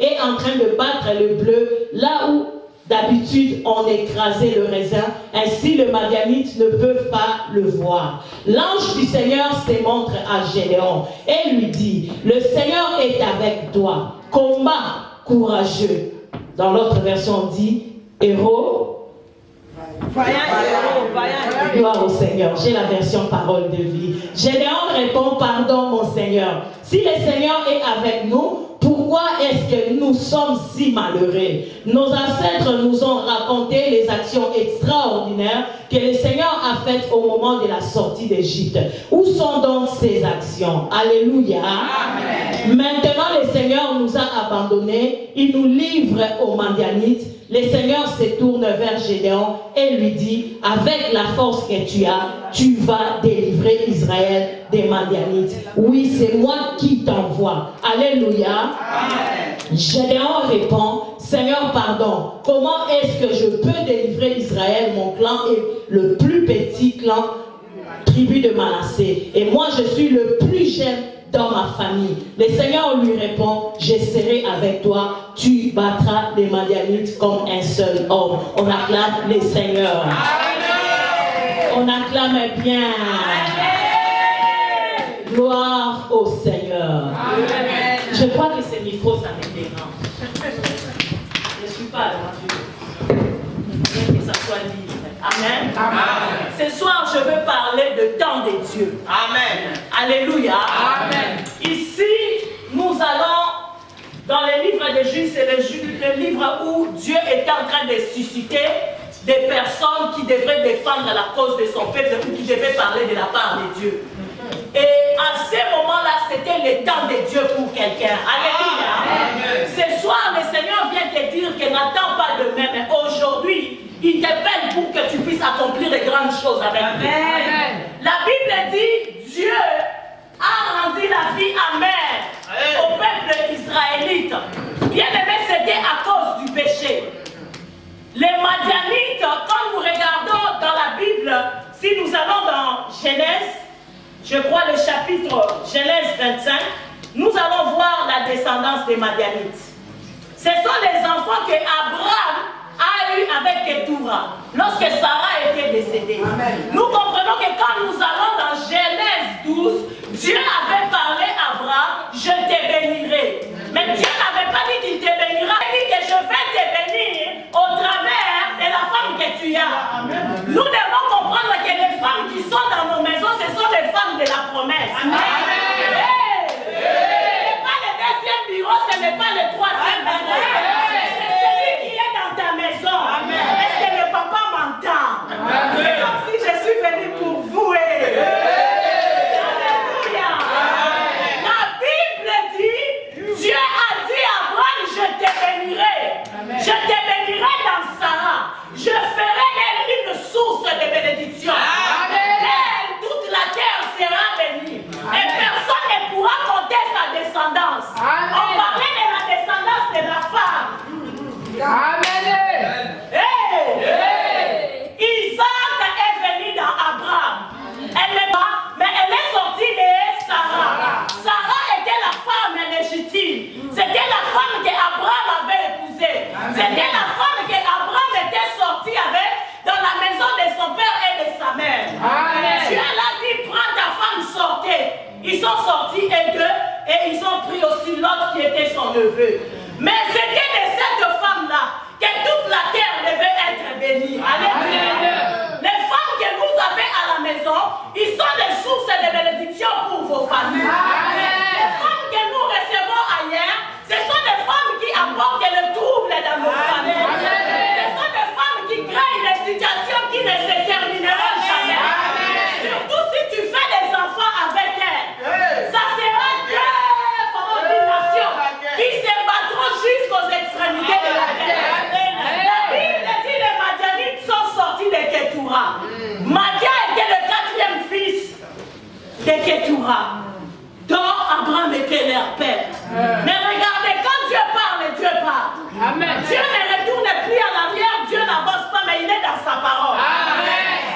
est en train de battre le bleu là où d'habitude on écrasait le raisin. Ainsi les Madianites ne peuvent pas le voir. L'ange du Seigneur se montre à Gédéon et lui dit: le Seigneur est avec toi, combat courageux. Dans l'autre version on dit héros. Gloire au Seigneur. J'ai la version parole de vie. Gédéon répond: pardon mon Seigneur. Si le Seigneur est avec nous, pourquoi est-ce que nous sommes si malheureux? Nos ancêtres nous ont raconté les actions extraordinaires que le Seigneur a faites au moment de la sortie d'Égypte. Où sont donc ces actions? Alléluia. Amen. Maintenant le Seigneur nous a abandonnés. Il nous livre aux Madianites. Le Seigneur se tourne vers Gédéon et lui dit: avec la force que tu as, tu vas délivrer Israël des Madianites. Oui, c'est moi qui t'envoie. Alléluia. Amen. Gédéon répond: Seigneur, pardon. Comment est-ce que je peux délivrer Israël? Mon clan est le plus petit clan, tribu de Manassé. Et moi, je suis le plus jeune dans ma famille. Le Seigneur lui répond: je serai avec toi, tu battras les Madianites comme un seul homme. On acclame le Seigneur. Amen. On acclame bien. Amen. Gloire au Seigneur. Amen. Je crois que ce micro, ça me dérange. Je ne suis pas là. Que ça soit libre. Amen. Amen. Ce soir, je veux parler de temps de Dieu. Amen. Alléluia. Amen. Ici, nous allons dans le livre de Juge, c'est le livre où Dieu était en train de susciter des personnes qui devraient défendre la cause de son peuple ou qui devaient parler de la part de Dieu. Et à ce moment-là, c'était le temps de Dieu pour quelqu'un. Alléluia. Amen. Ce soir, le Seigneur vient te dire que n'attends pas demain, mais aujourd'hui, il t'appelle pour que tu puisses accomplir de grandes choses avec lui. La Bible dit: Dieu a rendu la vie amère au peuple israélite. Bien aimé, c'était à cause du péché. Les Madianites, quand nous regardons dans la Bible, si nous allons dans Genèse, je crois le chapitre Genèse 25, nous allons voir la descendance des Madianites. Ce sont les enfants que Abraham a eu avec Ketura lorsque Sarah était décédée. Amen. Nous comprenons que quand nous allons dans Genèse 12, Dieu avait parlé à Abraham: je te bénirai. Mais Dieu n'avait pas dit qu'il te bénira, il dit que je vais te bénir au travers de la femme que tu as. Amen. Nous devons comprendre que les femmes qui sont dans nos maisons, ce sont les femmes de la promesse. Amen. Hey. Ce n'est pas le deuxième bureau, ce n'est pas le troisième bureau. Est-ce que le papa m'entend? C'est comme si je suis venue pour vous. Alléluia. La Bible dit: Dieu a dit à Abraham: je te bénirai. Je te bénirai dans Sarah. Je ferai d'elle une source de bénédiction. D'elle, toute la terre sera bénie. Et personne ne pourra compter sa descendance. On parlait de la descendance de la femme. Amen. Isaac est venu dans Abraham. Elle n'est pas, mais elle est sortie de Sarah. Sarah était la femme légitime. C'était la femme qu'Abraham avait épousée. C'était la femme qu'Abraham était sorti avec dans la maison de son père et de sa mère. Dieu l'a dit: prends ta femme, sortez. Ils sont sortis et ils ont pris aussi l'autre qui était son neveu. Mais c'était de cette femme-là que toute la terre devait être bénie. Alléluia. Les femmes que vous avez à la maison, ils sont des sources de bénédiction pour vos familles. Les femmes que nous recevons ailleurs, ce sont des femmes qui apportent le trouble dans nos familles. Ce sont des femmes qui créent des situations qui ne se termineront jamais. Surtout si tu fais des enfants avec elles. Ça sera deux nations qui se battront jusqu'aux extrémités de la terre. La Bible dit: les Madianites sont sortis de Ketura. Madia était le quatrième fils de Ketura, dont Abraham était leur père. Mais regardez, quand Dieu parle, Dieu parle. Amen. Dieu ne retourne plus en arrière, Dieu n'avance pas, mais il est dans sa parole.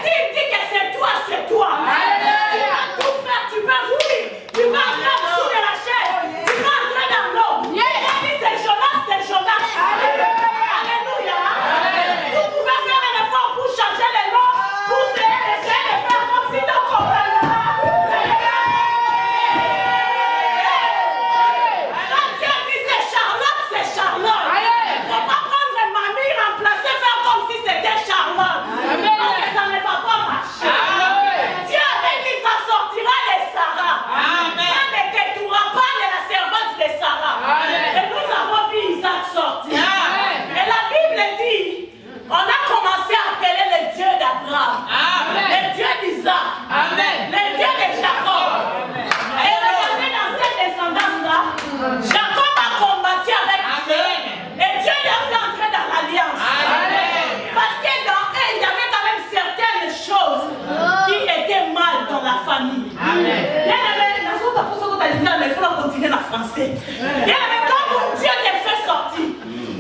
S'il dit que c'est toi, c'est toi. Tu vas tout faire, tu vas rouler, tu vas entrer sous de la chaise, tu vas entrer dans l'eau. Il dit: c'est avancer. Bien, mais quand Dieu te fait sortir,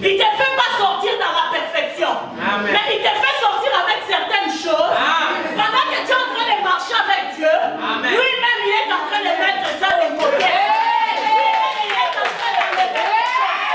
il ne te fait pas sortir dans la perfection. Amen. Mais il te fait sortir avec certaines choses. Amen. Pendant que tu es en train de marcher avec Dieu, lui-même il est en train de mettre ça de côté. Lui-même il est en train de lever les choses.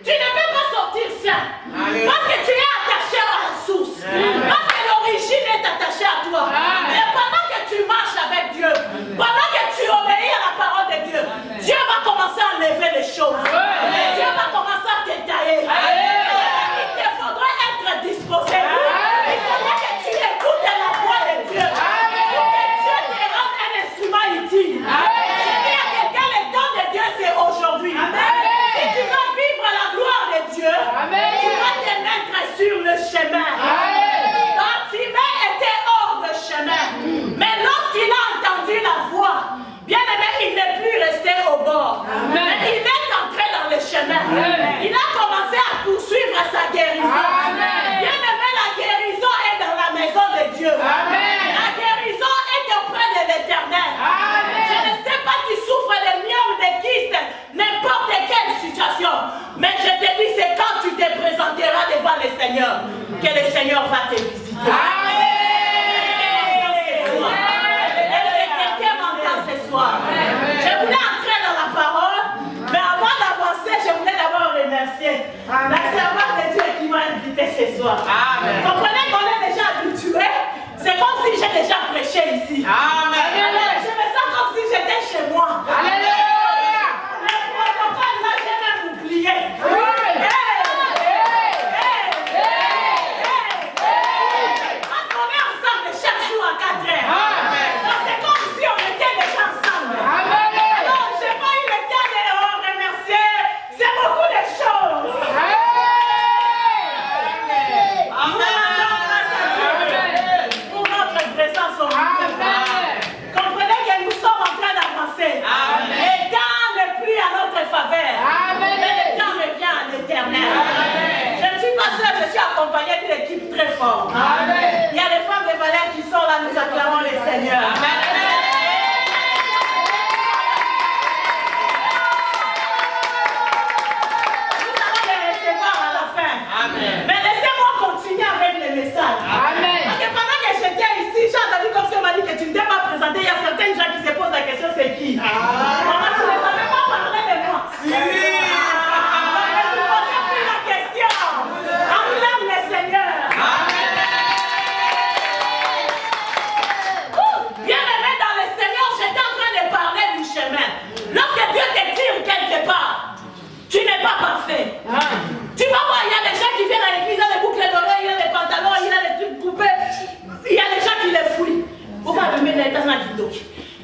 Tu ne peux pas sortir ça. Parce que tu es attaché à la source. Parce que l'origine est attachée à toi. Et pendant que tu marches avec Dieu, pendant que tu obéis à la parole de Dieu, Dieu va commencer à lever les choses. Dieu va commencer à te tailler. Il te faudra être disposé. Il faudra que tu écoutes la voix de Dieu. Pour que Dieu te rende un instrument utile. Je dis à quelqu'un, le temps de Dieu c'est aujourd'hui. Si tu vas vivre la gloire de Dieu, tu vas te mettre sur le chemin. Bartimée était hors de chemin. Mais lorsqu'il a entendu la voix, bien aimé, il n'est plus resté au bord. Mais il est entré dans le chemin. Il a commencé à poursuivre sa guérison. Bien aimé, la guérison est dans la maison de Dieu. La guérison est auprès de l'Éternel. Je ne sais pas, tu souffres de myome, de kyste, n'importe quelle situation. Mais je te dis, c'est quand tu te présenteras devant le Seigneur que le Seigneur va te visiter. Je voulais entrer dans la parole, mais avant d'avancer, je voulais d'abord remercier la servante de Dieu qui m'a invité ce soir. Comprenez qu'on est déjà habitué, c'est comme si j'ai déjà prêché ici. Alors, je me sens comme si j'étais chez moi. Alléluia. Le protocole là, j'ai même oublié. Parce qu'on est ensemble chaque jour à 4 heures. Donc c'est comme si on était déjà ensemble. Alors j'ai pas eu le temps de remercier. C'est beaucoup de choses. Pour notre présence au milieu. Comprenez que nous sommes en train d'avancer. Le temps n'est plus à notre faveur. Mais le temps revient à l'Éternel. Je ne suis pas seule, je suis accompagnée d'une équipe très forte. Il y a les femmes de valeur qui sont là, nous acclamons le Seigneur. Nous allons les recevoir à la fin. Mais laissez-moi continuer avec le message. Parce que pendant que j'étais ici, j'ai entendu comme si on m'a dit que tu ne t'es pas présenté. Il y a certaines gens qui se posent la question, c'est qui? Maman, tu ne savais pas parler de moi. Donc, ne vous posez plus la question. Acclame le Seigneur. Bien-aimé dans le Seigneur, j'étais en train de parler du chemin. Lorsque Dieu te tire quelque part, tu n'es pas parfait. Tu vas voir, il y a des gens qui viennent à l'église, il y a des boucles d'oreilles, il y a des pantalons, il y a des trucs coupés. Il y a des gens qui les fouillent. Vous va allumer les tasses dans.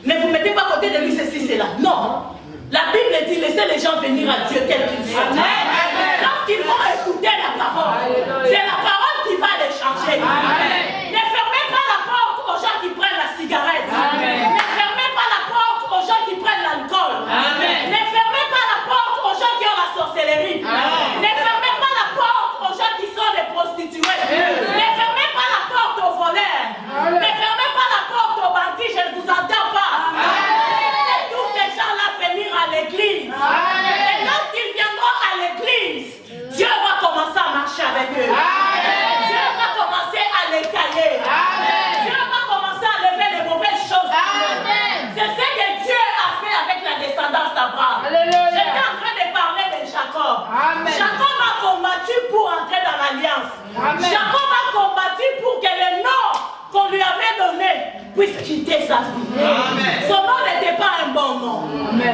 Ne vous mettez pas à côté de lui, ceci, c'est là. Non. La Bible dit, laissez les gens venir à Dieu quels qu'ils sont. Lorsqu'ils vont écouter la parole, c'est la parole qui va les changer. Ne fermez pas la porte aux gens qui prennent la cigarette. Ne fermez pas la porte aux gens qui prennent l'alcool. Ne fermez pas la porte aux gens qui ont la sorcellerie. Ne fermez pas la porte aux gens qui sont des prostituées. Ne fermez pas la porte aux voleurs. Ne fermez pas la porte aux bandits, je ne vous entends pas. Laissez tous ces gens-là venir à l'église. Et lorsqu'ils viendront à l'église, Dieu va commencer à marcher avec eux. Dieu va commencer à les tailler. Dieu va commencer à lever les mauvaises choses. C'est ce que Dieu a fait avec la descendance d'Abraham. J'étais en train de parler de Jacob. Jacob a combattu pour entrer dans l'alliance. Jacob a combattu pour que le nom qu'on lui avait donné puisse quitter sa vie. Son nom n'était pas un bon nom.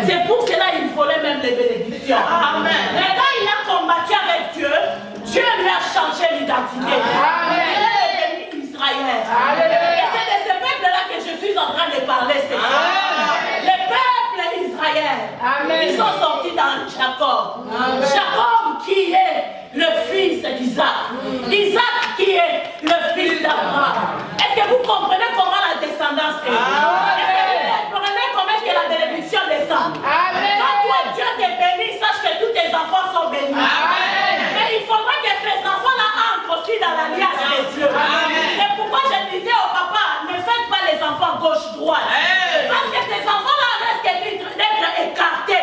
C'est pour cela qu'il volait même les bénédictions. Mais quand il a combattu avec Dieu, Dieu lui a changé l'identité. Il est devenu Israël. Et c'est de ce peuple-là que je suis en train de parler ce soir. Le peuple Israël, ils sont sortis dans Jacob. Jacob qui est le fils d'Isaac. Isaac qui est le fils d'Abraham. Est-ce que vous comprenez comment la descendance est? Est-ce que vous comprenez comment est-ce que la bénédiction descend? Quand toi Dieu te bénit, sache que tous tes enfants sont bénis. Mais il faudra que ces enfants-là entrent aussi dans l'alliance de Dieu. C'est pourquoi je disais au papa, ne faites pas les enfants gauche-droite. Parce que ces enfants-là risquent d'être écartés.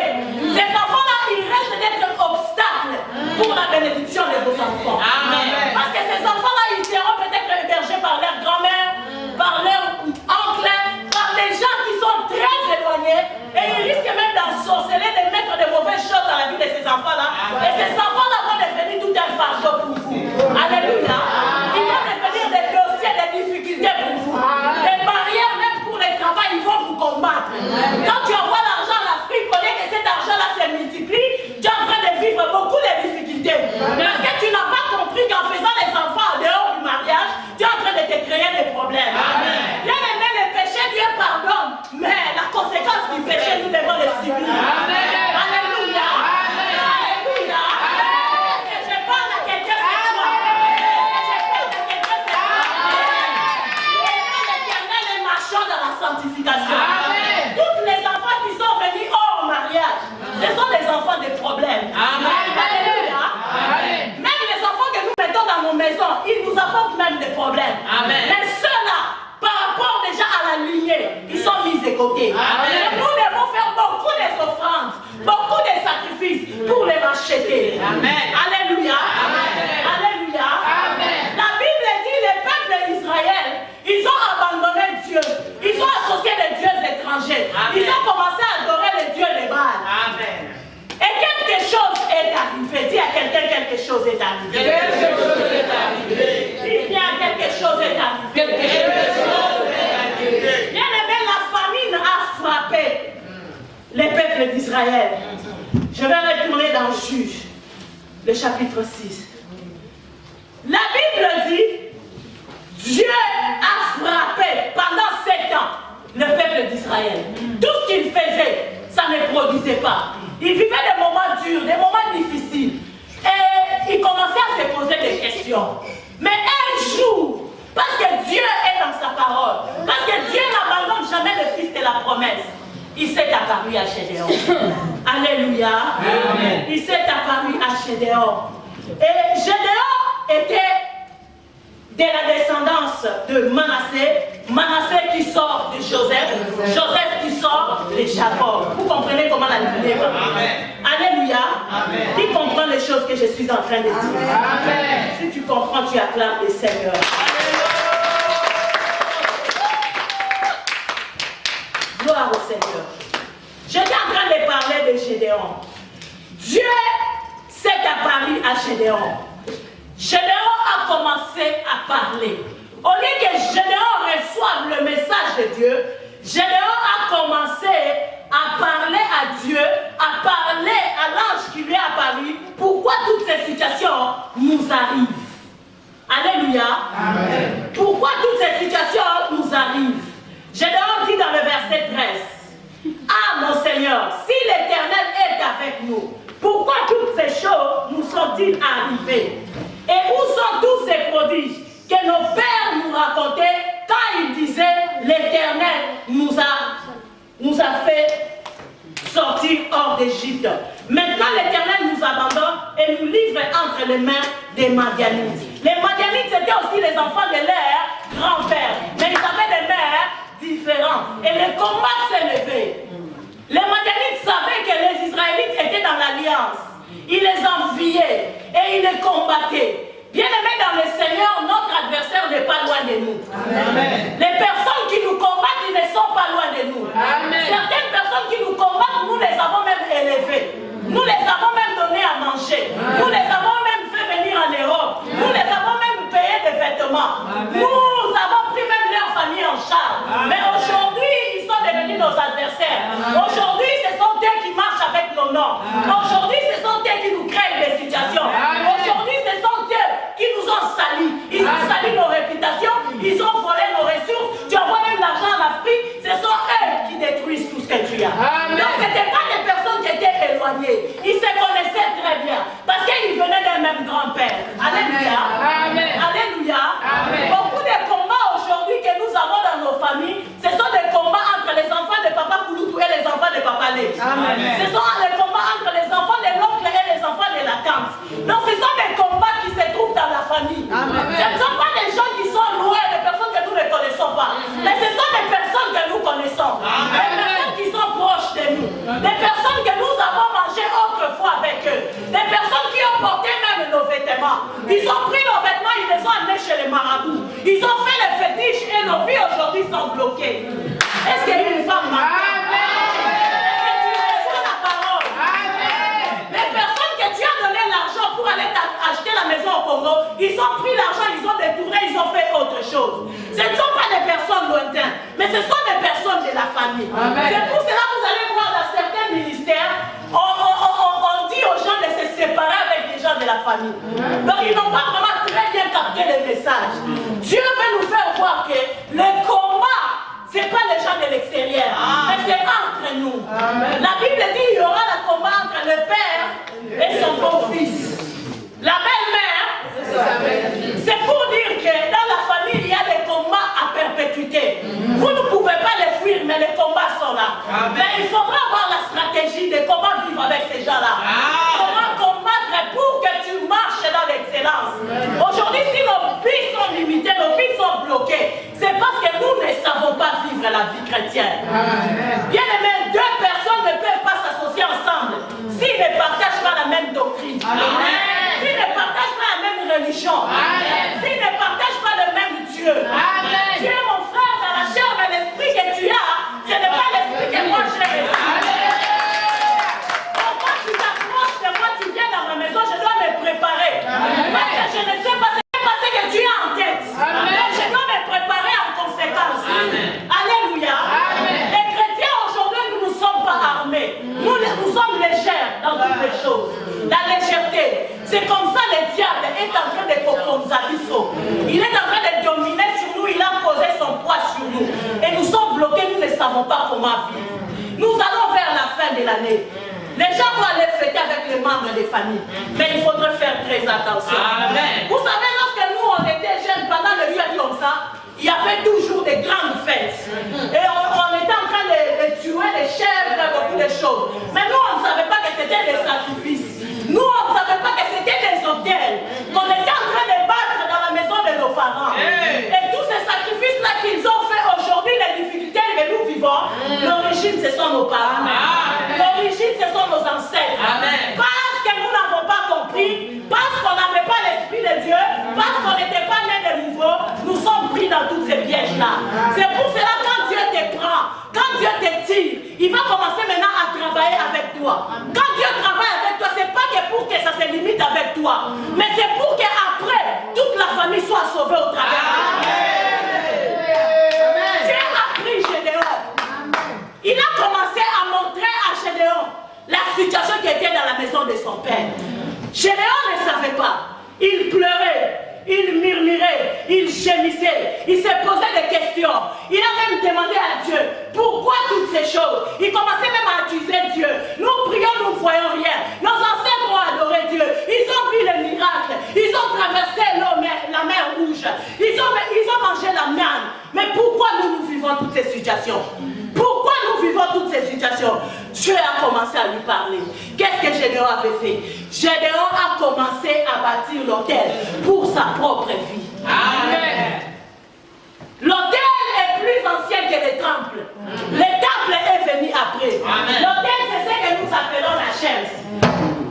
arrivé. Dis à quelqu'un, quelque chose est arrivé. Quelque chose est arrivé. Dis bien, quelque chose est arrivé. Quelque chose est arrivé. Bien aimé, la famine a frappé les peuples d'Israël. Je vais retourner dans Juge, le chapitre 6. La Bible dit, Dieu a frappé pendant 7 ans le peuple d'Israël. Tout ce qu'il faisait, ça ne produisait pas. Il vivait des moments durs, des moments difficiles. Et il commençait à se poser des questions. Mais un jour, parce que Dieu est dans sa parole, parce que Dieu n'abandonne jamais le fils de la promesse, il s'est apparu à Gédéon. Alléluia. Amen. Il s'est apparu à Gédéon. Et Gédéon était de la descendance de Manassé. Manassé qui sort de Joseph. Joseph qui sort de Jacob. Vous comprenez comment la lignée va? Alléluia. Amen. Qui comprend les choses que je suis en train de dire? Amen. Si tu comprends, tu acclames le Seigneur. Gloire au Seigneur. J'étais en train de parler de Gédéon. Dieu s'est apparu à Gédéon. Gédéon a commencé à parler. Au lieu que Gédéon reçoive le message de Dieu, Gédéon a commencé à parler à Dieu, à parler à l'ange qui lui est apparu. Pourquoi toutes ces situations nous arrivent? Alléluia. Amen. Pourquoi toutes ces situations nous arrivent? Gédéon dit dans le verset 13, « Ah mon Seigneur, si l'Éternel est avec nous, pourquoi toutes ces choses nous sont-ils arrivées? Et où sont tous ces prodiges que nos pères nous racontaient quand ils disaient, l'Éternel nous a fait sortir hors d'Égypte. Maintenant l'Éternel nous abandonne et nous livre entre les mains des Madianites. » Les Madianites, c'était aussi les enfants de leur grand-père, mais ils avaient des mères différents. Et le combat s'est levé. Les Madianites savaient que les Israélites étaient dans l'alliance. Ils les enviaient et ils les combattaient. Bien aimés dans le Seigneur, notre adversaire n'est pas loin de nous. Amen. Les personnes qui nous combattent, ils ne sont pas loin de nous. Amen. Certaines personnes qui nous combattent, nous les avons même élevées. Nous les avons même donné à manger. Amen. Nous les avons même fait venir en Europe. Amen. Nous les avons même payé des vêtements. Amen. Nous avons pris même leur famille en charge. Amen. Mais aujourd'hui, ils sont devenus nos adversaires. Aujourd'hui, ce sont eux qui marchent avec nos noms. Aujourd'hui, ce sont eux qui nous créent des situations. Aujourd'hui, ce sont eux qui nous ont salis. Ils ont sali nos réputations. Ils ont volé nos ressources. Tu envoies même l'argent en Afrique. Ce sont eux qui détruisent tout ce que tu as. Amen. Donc, ce n'étaient pas des personnes qui étaient éloignées. Ils se connaissaient très bien. Parce qu'ils venaient d'un même grand-père. Alléluia. Amen. Alléluia. Amen. Beaucoup de combats aujourd'hui que nous avons dans nos familles, ce sont des combats entre les enfants de Papa Kouloutou et les enfants de Papa Lé. Ce sont les combats entre les enfants de l'oncle et les enfants de la tante. Donc, ce sont des combats qui se trouvent dans la famille. Amen. Ce ne sont pas des gens qui sont loin, des personnes que nous ne connaissons pas. Mais ce sont des personnes que nous connaissons. Amen. Des personnes qui sont proches de nous. Des personnes que nous avons mangé autrefois avec eux. Des personnes qui ont porté même nos vêtements. Ils ont pris nos vêtements, ils les ont amenés chez les marabouts. Ils ont fait les fétiches et nos vies aujourd'hui sont bloquées. Est-ce qu'il y a une femme maintenant? Est-ce que tu reçois la parole? Amen. Les personnes que tu as donné l'argent pour aller acheter la maison au Congo, ils ont pris l'argent, ils ont détourné, ils ont fait autre chose. Ce ne sont pas des personnes lointaines, mais ce sont des personnes de la famille. C'est pour cela que vous allez voir dans certains ministères, on dit aux gens de se séparer avec des gens de la famille. Donc ils n'ont pas vraiment très bien capté le message. Dieu veut nous faire voir que le combat, ce n'est pas les gens de l'extérieur, mais c'est entre nous. Amen. La Bible dit qu'il y aura le combat entre le père et son beau-fils. La belle-mère, c'est pour dire que dans la famille, il y a des combats à perpétuité. Vous ne pouvez pas les fuir, mais les combats sont là. Amen. Mais il faudra avoir la stratégie de comment vivre avec ces gens-là. Comment combattre pour que tu marches dans l'excellence. Aujourd'hui, si nos vies sont limitées, nos vies sont bloquées, c'est parce que nous ne savons pas vivre la vie chrétienne. Amen. Bien aimé, deux personnes ne peuvent pas s'associer ensemble s'ils ne partagent pas la même doctrine. Amen. S'ils ne partagent pas la même religion. Amen. S'ils ne partagent pas le même Dieu. Amen. Tu es mon frère dans la chair, mais l'esprit que tu as, ce n'est pas l'esprit que moi j'ai reçu. Pourquoi tu t'approches de moi, tu viens dans ma C'est comme ça le diable est en train de Kokonzabiso. Il est en train de dominer sur nous, il a posé son poids sur nous. Et nous sommes bloqués, nous ne savons pas comment vivre. Nous allons vers la fin de l'année. Les gens vont aller fêter avec les membres des familles. Mais il faudrait faire très attention. Amen. Vous savez, lorsque nous on était jeunes, pendant le fête comme ça, il y avait toujours des grandes fêtes. Et on était en train de tuer les chèvres, beaucoup de choses. Mais nous, on ne savait pas que c'était des sacrifices. Nous, on ne savait pas que c'était des autels. On était en train de battre dans la maison de nos parents. Et tous ces sacrifices-là qu'ils ont fait aujourd'hui, les difficultés que nous vivons, l'origine, ce sont nos parents. L'origine, ce sont nos ancêtres. Amen. Parce que nous n'avons pas compris, parce qu'on n'avait pas l'Esprit de Dieu, parce qu'on n'était pas nés de nouveau, nous sommes pris dans toutes ces pièges-là. C'est pour cela quand Dieu te prend, quand Dieu te tire, il va commencer maintenant à travailler avec toi. Quand Dieu travaille avec toi, c'est pas que pour que ça se limite avec toi, mais c'est pour qu'après, toute la famille soit sauvée au travers. Dieu a pris Gédéon. Il a commencé à montrer à Gédéon la situation qui était dans la maison de son père. Gédéon ne savait pas. Il pleurait, il murmurait, il gémissait, il se posait des questions. Il a même demandé à Dieu pourquoi toutes ces choses. Il commençait même à accuser Dieu. Nous prions, nous ne voyons rien. Nos ancêtres ont adoré Dieu. Ils ont vu les miracles. Ils ont traversé la mer rouge. Ils ont mangé la manne. Mais pourquoi nous vivons toutes ces situations? Pourquoi nous vivons toutes ces situations? Dieu a commencé à lui parler. Qu'est-ce que Gédéon avait fait? Gédéon a commencé à bâtir l'autel pour sa propre vie. Amen. L'autel est plus ancien que le temple. Le temple est venu après. L'autel, c'est ce que nous appelons la chaise.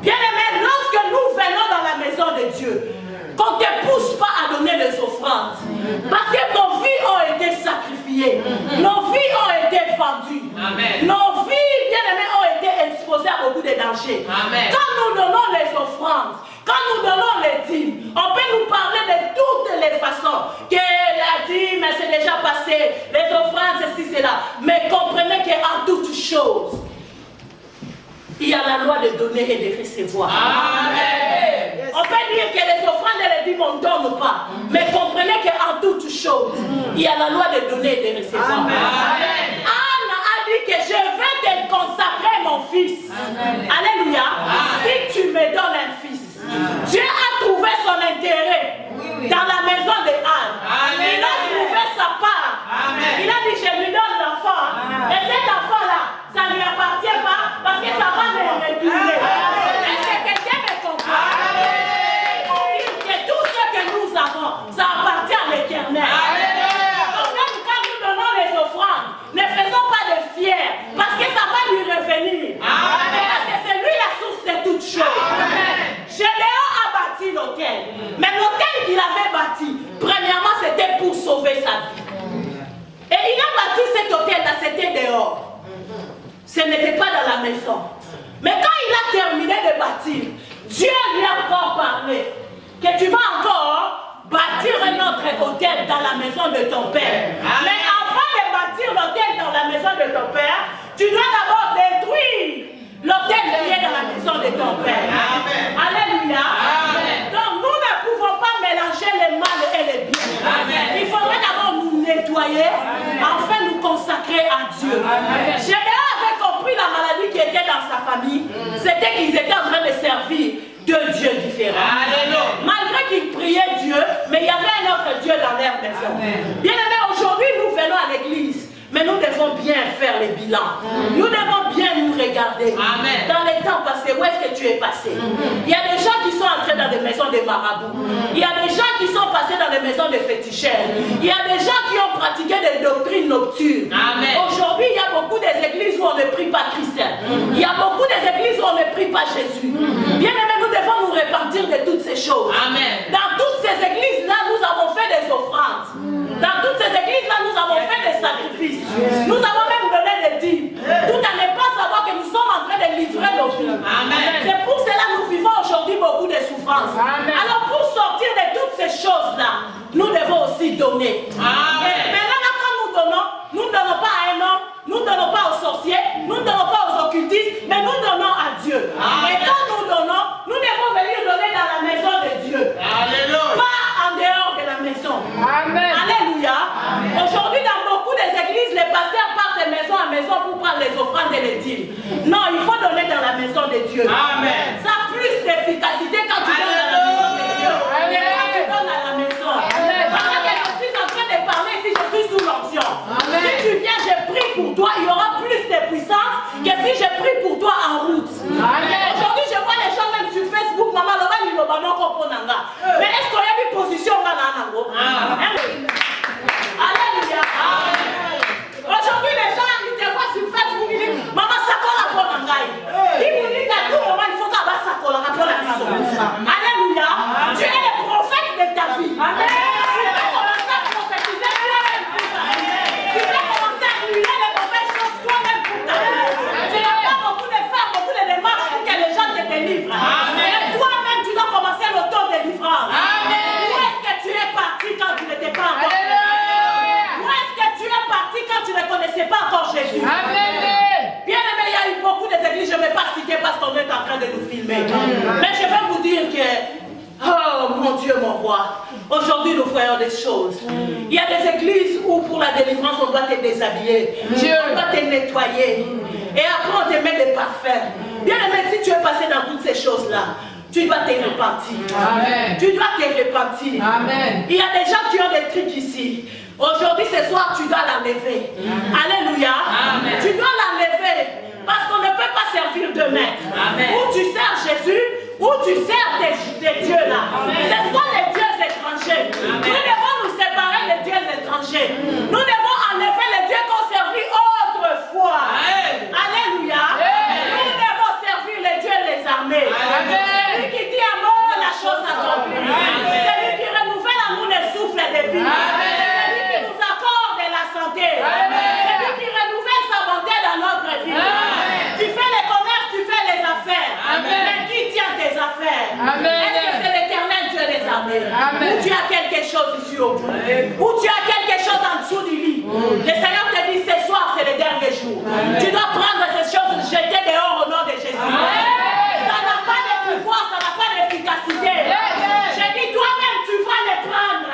Bien aimé, lorsque nous venons dans la maison de Dieu, qu'on ne te pousse pas à donner les offrandes. Parce que nos vies ont été sacrifiées. Nos vies ont été vendues. Amen. Nos vies, bien aimées, ont été exposées à beaucoup de dangers. Amen. Quand nous donnons les offrandes, quand nous donnons les dîmes, on peut nous parler de toutes les façons. Que la dîme, c'est déjà passé. Les offrandes, ceci, cela. Mais comprenez qu'en toutes choses, il y a la loi de donner et de recevoir. Amen. On peut dire que les offrandes et les dîmes, on ne donne pas. Mais comprenez qu'en toutes choses, il y a la loi de donner et de recevoir. Amen. Anne a dit que je vais te consacrer mon fils. Amen. Alléluia. Amen. Si tu me donnes un fils, Dieu a trouvé son intérêt dans la maison de Anne. Amen. Il a trouvé sa part. Amen. Il a dit je lui donne l'enfant. Et cet enfant-là, ça ne lui appartient pas parce que ça va me retourner. Est-ce que quelqu'un me comprend? Que tout ce que nous avons, ça appartient à l'Éternel. Donc même quand nous donnons les offrandes, ne faisons pas de fiers parce que ça va lui revenir. Parce que c'est lui la source de toutes choses. Gédéon a bâti l'autel. Mais l'autel qu'il avait bâti, premièrement, c'était pour sauver sa vie. Et il a bâti cet hôtel-là, c'était dehors. Ce n'était pas dans la maison. Mais quand il a terminé de bâtir, Dieu lui a encore parlé que tu vas encore bâtir un autre hôtel dans la maison de ton père. Amen. Mais avant de bâtir l'hôtel dans la maison de ton père, tu dois d'abord détruire l'hôtel qui est dans la maison de ton père. Amen. Alléluia. Amen. Donc nous ne pouvons pas mélanger les mal et les bien. Amen. Il faudrait d'abord nous nettoyer, enfin nous consacrer à Dieu. Gédéon avait compris la maladie qui était dans sa famille, c'était qu'ils étaient en train de servir deux dieux différents. Malgré qu'ils priaient Dieu, mais il y avait un autre Dieu dans leur maison. Bien aimé, aujourd'hui nous venons à l'église. Mais nous devons bien faire les bilans. Nous devons bien nous regarder. Amen. Dans les temps passés, où est-ce que tu es passé? Il y a des gens qui sont entrés dans des maisons de marabouts. Il y a des gens qui sont passés dans des maisons de féticheurs. Il y a des gens qui ont pratiqué des doctrines nocturnes. Aujourd'hui, il y a beaucoup d'églises où on ne prie pas Christ. Il y a beaucoup d'églises où on ne prie pas Jésus. Bien aimé, nous devons nous repentir de toutes ces choses. Amen. Dans toutes ces églises-là, nous avons fait des offrandes. Dans toutes ces églises-là, nous avons fait des sacrifices. Nous avons même donné des dîmes. Tout à ne pas savoir que nous sommes en train de livrer nos vies. C'est pour cela que nous vivons aujourd'hui beaucoup de souffrances. Alors pour sortir de toutes ces choses-là, nous devons aussi donner. Et maintenant, quand nous donnons, nous ne donnons pas à un homme, nous ne donnons pas aux sorciers, nous ne donnons pas aux occultistes, mais nous donnons à Dieu. Et quand nous donnons, nous devons venir donner dans la Alléluia. Tu es le prophète de ta vie. Amen. Tu vas commencer à prophétiser toi-même pour ta vie. Tu vas commencer à brûler les mauvaises choses toi-même pour ta vie. Tu n'as pas beaucoup de faire beaucoup de démarches pour que les gens te délivrent. Mais toi-même, tu dois commencer l'auto-délivrance. Où est-ce que tu es parti quand tu n'étais pas encore Jésus? Où est-ce que tu es parti quand tu ne connaissais pas encore Jésus? Bien aimé, il y a eu beaucoup d'églises, je ne vais pas citer parce qu'on est en train de nous filmer. Mais je vais vous dire que, oh mon Dieu, mon roi, aujourd'hui nous voyons des choses. Il y a des églises où pour la délivrance, on doit te déshabiller, on doit te nettoyer. Et après, on te met des parfums. Bien aimé, si tu es passé dans toutes ces choses-là, tu dois te repentir. Amen. Tu dois te repentir. Amen. Il y a des gens qui ont des trucs ici. Aujourd'hui, ce soir, tu dois l'enlever. Alléluia. Amen. Tu dois l'enlever. Parce qu'on ne peut pas servir de maître. Ou tu sers Jésus, ou tu sers des dieux là. Ce sont les dieux étrangers. Amen. Nous devons nous séparer des dieux étrangers. Nous devons enlever les dieux qu'on servit autrefois. Alléluia. Nous devons servir les dieux des armées. Celui qui dit un mot, la chose s'accomplit. Celui qui renouvelle l'amour des souffles de vie. Celui qui nous accorde la santé. Celui qui renouvelle sa bonté dans notre vie. Tu fais les commerces, tu fais les affaires. Mais qui tient tes affaires? Est-ce que c'est l'éternel Dieu des armées? Ou tu as quelque chose ici au bout? Ou tu as quelque chose en dessous du lit? Le Seigneur te dit ce soir, c'est le dernier jour. Tu dois prendre ces choses, jeter dehors au nom de Jésus. Ça n'a pas de pouvoir, ça n'a pas d'efficacité. J'ai dit toi-même, tu vas les prendre.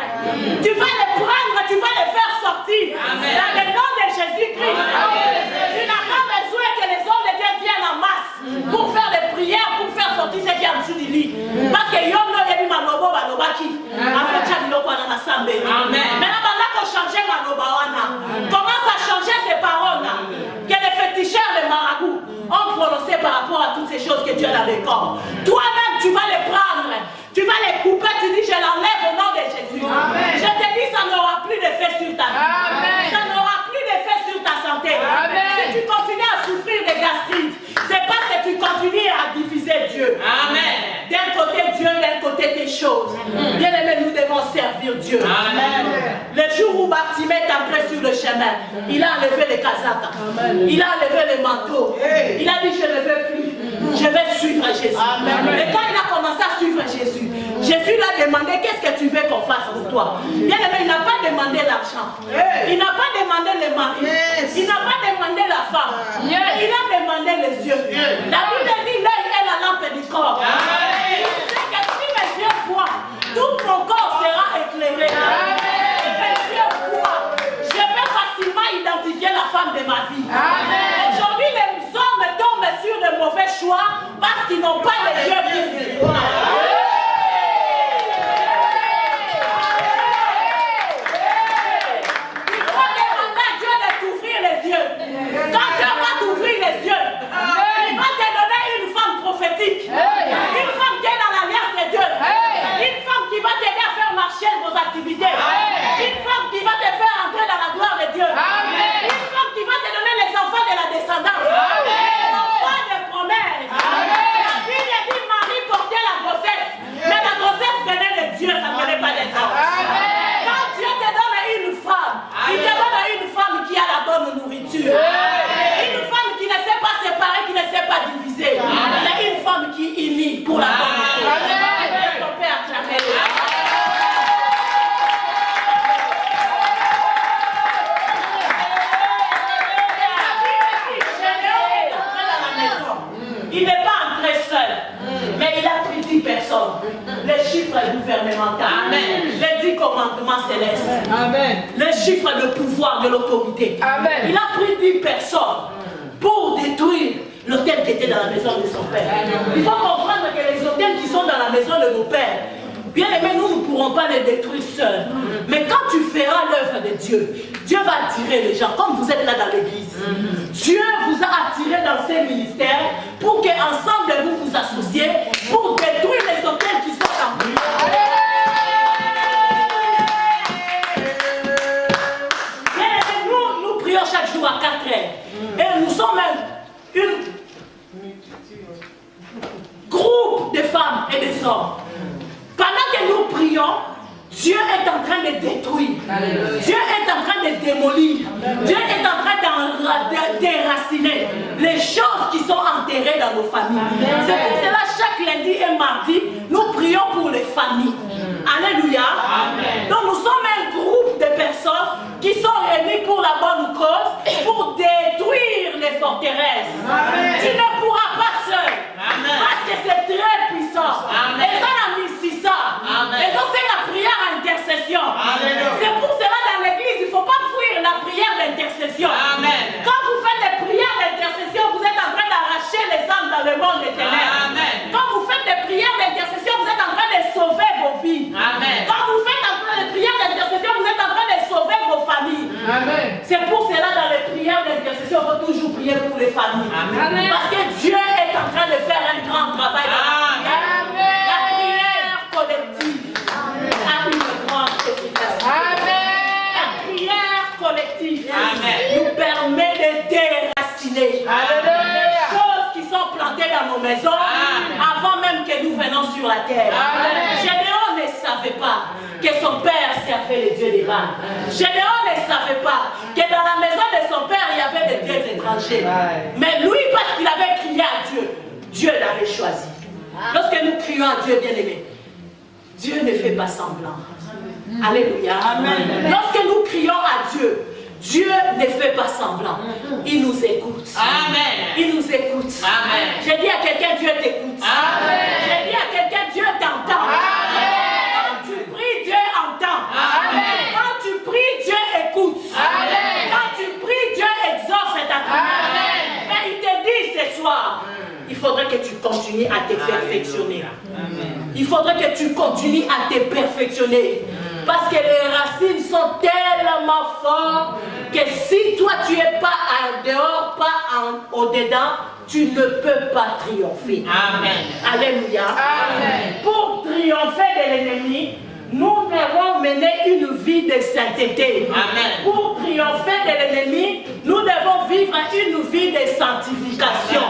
Tu vas les prendre, tu vas les faire sortir. Dans le nom de Jésus-Christ. Tu n'as pas besoin que les hommes de Dieu viennent en masse pour faire des prières, pour faire sortir ce qui est en dessous du lit. Parce que Yom no yebi manobo banobaki. Après tu as dit l'eau dans la sambe. Mais là, là qu'on changeait manobawana. Commence à changer ces paroles là. Que les féticheurs, les marabouts ont prononcé par rapport à toutes ces choses que tu as dans le corps. Toi-même, tu vas les prendre. Tu vas les couper, tu dis je l'enlève au nom de Jésus. Je te dis ça n'aura plus d'effet sur ta vie. Ça n'aura plus d'effet sur ta santé. Si tu continues à souffrir de gastrite, c'est parce que tu continues à diviser Dieu. D'un côté Dieu, d'un côté tes choses. Bien aimé, nous devons servir Dieu. Le jour où Bartimée est entré sur le chemin, il a enlevé les casaques. Il a enlevé les manteaux. Il a dit je ne veux plus. Je vais suivre Jésus. Et quand il a commencé à suivre Jésus, Jésus lui a demandé qu'est-ce que tu veux qu'on fasse pour toi. Bien aimé, il n'a pas demandé l'argent. Il n'a pas demandé le mari. Il n'a pas demandé la femme. Il a demandé les yeux. La Bible dit l'œil est la lampe du corps. Il sait que si mes yeux voient, tout mon corps sera éclairé. Si mes yeux voient, je vais facilement identifier la femme de ma vie. Aujourd'hui, les hommes tombent sur de mauvais choix parce qu'ils n'ont pas les yeux qui voient. Quand Dieu va t'ouvrir les yeux, il va te donner une femme prophétique, une femme qui est dans l'alliance de Dieu, une femme qui va t'aider à faire marcher vos activités, une femme qui va te faire entrer dans la gloire de Dieu, une femme qui va te donner les enfants de la descendance, les enfants de promesses. La Bible dit Marie portait la grossesse, mais la grossesse venait de Dieu, ça ne venait pas des hommes. Quand Dieu te donne une femme, il te donne une femme qui a la bonne nourriture. Une femme qui ne sait pas séparer, qui ne sait pas diviser. Mais une femme qui unit pour la bonne nourriture. Laisse ton Père acclamer. Il n'est pas entré seul, mais il a pris 10 personnes. Les chiffres gouvernementaux, les 10 commandements célestes, les chiffres de pouvoir, de l'autorité. Il a pris 10 personnes pour détruire l'autel qui était dans la maison de son père. Il faut comprendre que les autels qui sont dans la maison de nos pères, bien aimé, nous ne pourrons pas les détruire seuls. Mais quand tu feras l'œuvre de Dieu, Dieu va attirer les gens, comme vous êtes là dans l'église. Dieu vous a attiré dans ces ministères pour qu'ensemble vous vous associez pour détruire les autels qui sont en vous. Bien aimé, nous prions chaque jour à 4 heures. Et nous sommes même une groupe de femmes et et des hommes. Pendant que nous prions, Dieu est en train de détruire. Dieu est en train de démolir. Dieu est en train de déraciner les choses qui sont enterrées dans nos familles. C'est pour cela chaque lundi et mardi, nous prions pour les familles. Alléluia. Donc nous sommes un groupe de personnes qui sont réunies pour la bonne cause, pour détruire les forteresses. Tu ne pourras pas seul. Parce que c'est très puissant. Et ça a mis si ça. Et donc c'est la prière à intercession. C'est pour cela dans l'église, il ne faut pas fuir la prière d'intercession. Quand vous faites des prières d'intercession, vous êtes en train d'arracher les âmes dans le monde des ténèbres. Quand vous faites des prières d'intercession, vous êtes en train de sauver vos vies. Quand vous faites des prières d'intercession, vous êtes en train de sauver vos familles. C'est pour cela dans les prières d'intercession, il faut toujours prier pour les familles. Parce que Dieu est en train de faire un grand travail dans la prière. La prière collective a une grande efficacité. La prière collective nous permet de déraciner les choses qui sont plantées dans nos maisons avant même que nous venons sur la terre. Gédéon ne savait pas que son père servait les dieux des Baals. Gédéon ne savait pas que dans la maison de son père il y avait des dieux étrangers. Mais lui, parce qu'il avait crié à Dieu, Dieu l'avait choisi. Lorsque nous crions à Dieu, bien-aimé, Dieu ne fait pas semblant. Alléluia. Lorsque nous crions à Dieu, Dieu ne fait pas semblant. Il nous écoute. Il nous écoute. J'ai dit à quelqu'un, Dieu t'écoute. J'ai dit à quelqu'un, Dieu t'entend. Quand tu pries, Dieu entend. Quand tu pries, Dieu écoute. Quand tu pries, Dieu exauce ta prière. Mais il te dit ce soir, il faudrait que tu continues à te perfectionner. Il faudrait que tu continues à te perfectionner. Parce que les racines sont tellement fortes que si toi tu n'es pas en dehors, pas au dedans, tu ne peux pas triompher. Alléluia. Pour triompher de l'ennemi, nous devons mener une vie de sainteté. Pour triompher de l'ennemi, nous devons vivre une vie de sanctification.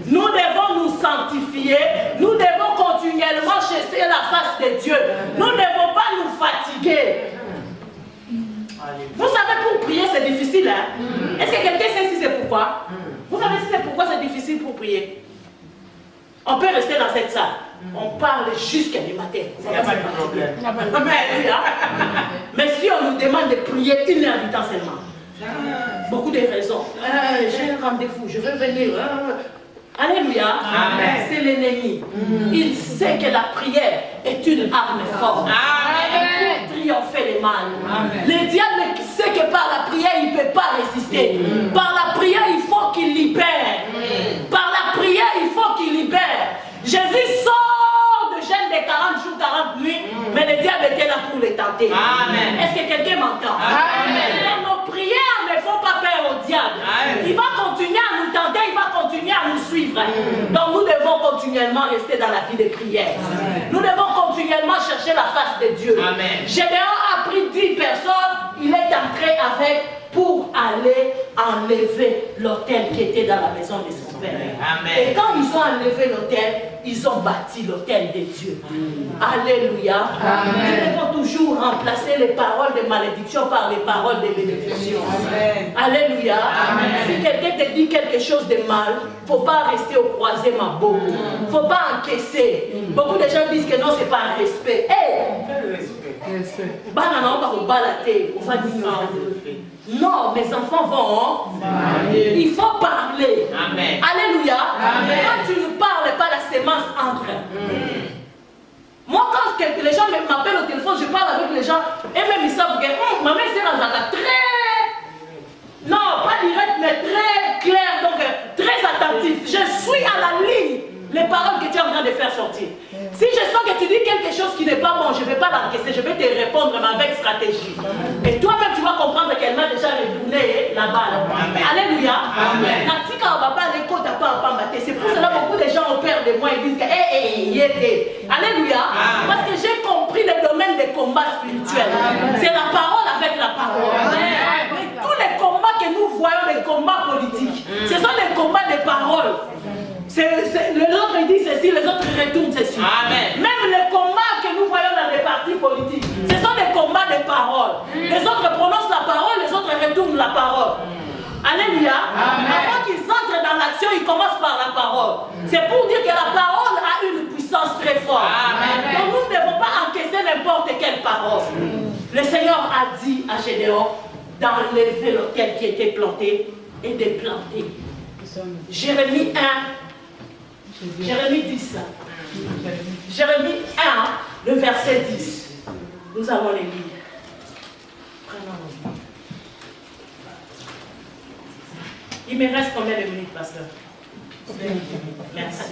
Nous devons nous sanctifier, nous devons continuellement chercher la face de Dieu. Nous ne devons pas nous fatiguer. Vous savez, pour prier, c'est difficile. Est-ce que quelqu'un sait si c'est pourquoi? Vous savez si c'est pourquoi c'est difficile pour prier? On peut rester dans cette salle. On parle jusqu'à du matin. Il n'y a pas de problème. Mais si on nous demande de prier 1 heure du temps seulement, beaucoup de raisons. J'ai un rendez-vous, je veux venir. Alléluia. C'est l'ennemi. Il sait que la prière est une arme forte pour triompher le mal. Le diable sait que par la prière, il ne peut pas résister. Par la prière, il faut qu'il libère. Par la prière, il faut qu'il libère. Jésus sort de jeûne de 40 jours, 40 nuits, mais le diable était là pour les tenter. Est-ce que quelqu'un m'entend? Dans nos prières, ne faut pas peur au diable. Il va continuer à nous tenter, il va continuer à nous suivre. Donc nous devons continuellement rester dans la vie de prière. Nous devons continuellement chercher la face de Dieu. Gédéon a pris 10 personnes, il est entré avec pour aller enlever l'autel qui était dans la maison de son père. Et quand ils ont enlevé l'autel, ils ont bâti l'autel de Dieu. Alléluia. Nous devons toujours remplacer les paroles de malédiction par les paroles de bénédiction. Alléluia. Si quelqu'un te dit quelque chose de mal, il ne faut pas rester au croisement beaucoup. Il ne faut pas encaisser. Beaucoup de gens disent que non, ce n'est pas un respect. Non, mes enfants vont. Il faut parler. Alléluia. Quand tu ne parles pas, la sémence entre. Moi, quand les gens m'appellent au téléphone, je parle avec les gens. Et même ils savent que ma mère c'est dans un cas très. Non, pas direct, mais très clair. Donc, très attentif. Je suis à la ligne. Les paroles que tu es en train de faire sortir. Si je sens que tu dis quelque chose qui n'est pas bon, je ne vais pas l'encaisser, je vais te répondre mais avec stratégie. Et toi-même, tu vas comprendre qu'elle m'a déjà retourné la balle. Alléluia. C'est pour cela que beaucoup de gens ont peur de moi et disent que Alléluia. Parce que j'ai compris le domaine des combats spirituels. C'est la parole avec la parole. Mais tous les combats que nous voyons, les combats politiques, ce sont les combats des paroles. les autres disent ceci, les autres retournent ceci. Amen. Même les combats que nous voyons dans les partis politiques, ce sont des combats de parole. Les autres prononcent la parole, les autres retournent la parole. Alléluia. Avant qu'ils entrent dans l'action, ils commencent par la parole. C'est pour dire que la parole a une puissance très forte. Amen. Donc nous ne devons pas encaisser n'importe quelle parole. Le Seigneur a dit à Gédéon d'enlever l'autel qui était planté et de planter. Jérémie 1, Jérémie 10. Jérémie 1, le verset 10. Nous allons les lire. Prenons-le. Il me reste combien de minutes, pasteur? Merci.